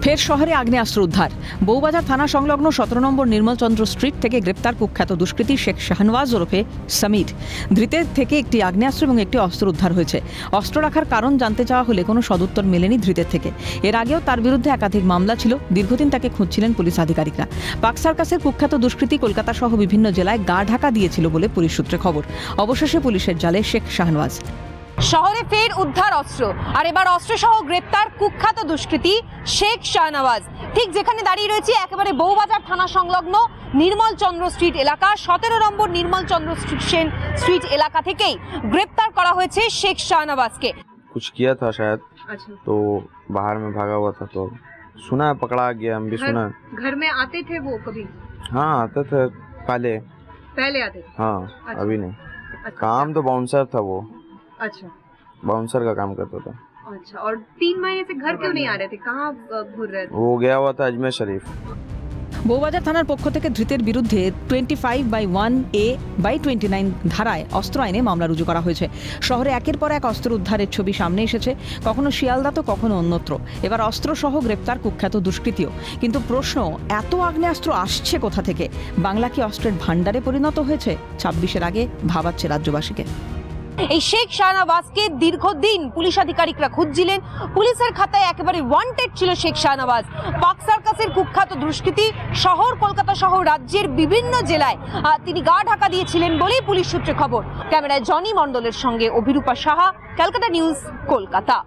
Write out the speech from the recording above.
ফের শহরে আগ্নেয়াস্ত্র উদ্ধার। বউবাজার থানা সংলগ্ন 17 নম্বর নির্মলচন্দ্র স্ট্রিট থেকে গ্রেপ্তার কুখ্যাত দুষ্কৃতী শেখ শাহনওয়াজ ওরফে সমীর। ধৃতের থেকে একটি আগ্নেয়াস্ত্র এবং একটি অস্ত্র উদ্ধার হয়েছে। অস্ত্র রাখার কারণ জানতে চাওয়া হলে কোনো সদুত্তর মেলেনি ধৃতের থেকে। এর আগেও তার বিরুদ্ধে একাধিক মামলা ছিল। দীর্ঘদিন তাকে খুঁজছিলেন পুলিশ আধিকারিকরা। পাক সার্কাসের কুখ্যাত দুষ্কৃতী কলকাতা সহ বিভিন্ন জেলায় গা ঢাকা দিয়েছিল বলে পুলিশ সূত্রে খবর। অবশেষে পুলিশের জালে শেখ শাহনওয়াজ। শহরে ফের উদ্ধার অস্ত্র, আর এবার অস্ত্র সহ গ্রেপ্তার কুখ্যাত দুষ্কৃতী শেখ শাহনওয়াজ। ঠিক যেখানে দাঁড়িয়ে রয়েছে একেবারে বউবাজার থানা সংলগ্ন নির্মলচন্দ্র স্ট্রিট এলাকা, 17 নম্বর নির্মলচন্দ্র স্ট্রিট এলাকা থেকেই গ্রেপ্তার করা হয়েছে শেখ শাহনওয়াজকে। कुछ किया था शायद, तो बाहर में भागा हुआ था, तो सुना है पकड़ा गया, हम भी सुना है। घर में आते थे वो कभी? हाँ आते थे पहले आते थे। हाँ अभी नहीं। काम तो बाउंसर था वो, अच्छा बाउंसर का काम करता था। अच्छा, और 3 महीने से घर क्यों नहीं आ रहे थे? कहाँ घूर रहे थे? वो गया हुआ था अजमेर शरीफ। বউবাজার থানার পক্ষ থেকে ধৃতের বিরুদ্ধে 25/1A/29 ধারায় অস্ত্র আইনে মামলা রুজু করা হয়েছে। শহরে একের পর এক অস্ত্র উদ্ধারের ছবি সামনে এসেছে, কখনো শিয়ালদা তো কখনো অন্যত্র। এবার অস্ত্র সহ গ্রেপ্তার কুখ্যাত দুষ্কৃতীও। কিন্তু প্রশ্ন, এত আগ্নেয়াস্ত্র আসছে কোথা থেকে? বাংলা কি অস্ত্রের ভাণ্ডারে পরিণত হয়েছে? 26-এর আগে ভাবাচ্ছে রাজ্যবাসীকে। এই শেখ শাহনওয়াজকে দীর্ঘদিন পুলিশ আধিকারিকরা খুঁজছিলেন। পুলিশের খাতায় একেবারে ওয়ান্টেড ছিল শেখ শাহনওয়াজ। পাক সার্কাসের কুখ্যাত দুষ্কৃতী, শহর কলকাতা সহ রাজ্যের বিভিন্ন জেলায় তিনি গা ঢাকা দিয়েছিলেন বলেই পুলিশ সূত্রে খবর। ক্যামেরায় জনি মণ্ডলের সঙ্গে অভিরূপা সাহা, ক্যালকাটা নিউজ, কলকাতা।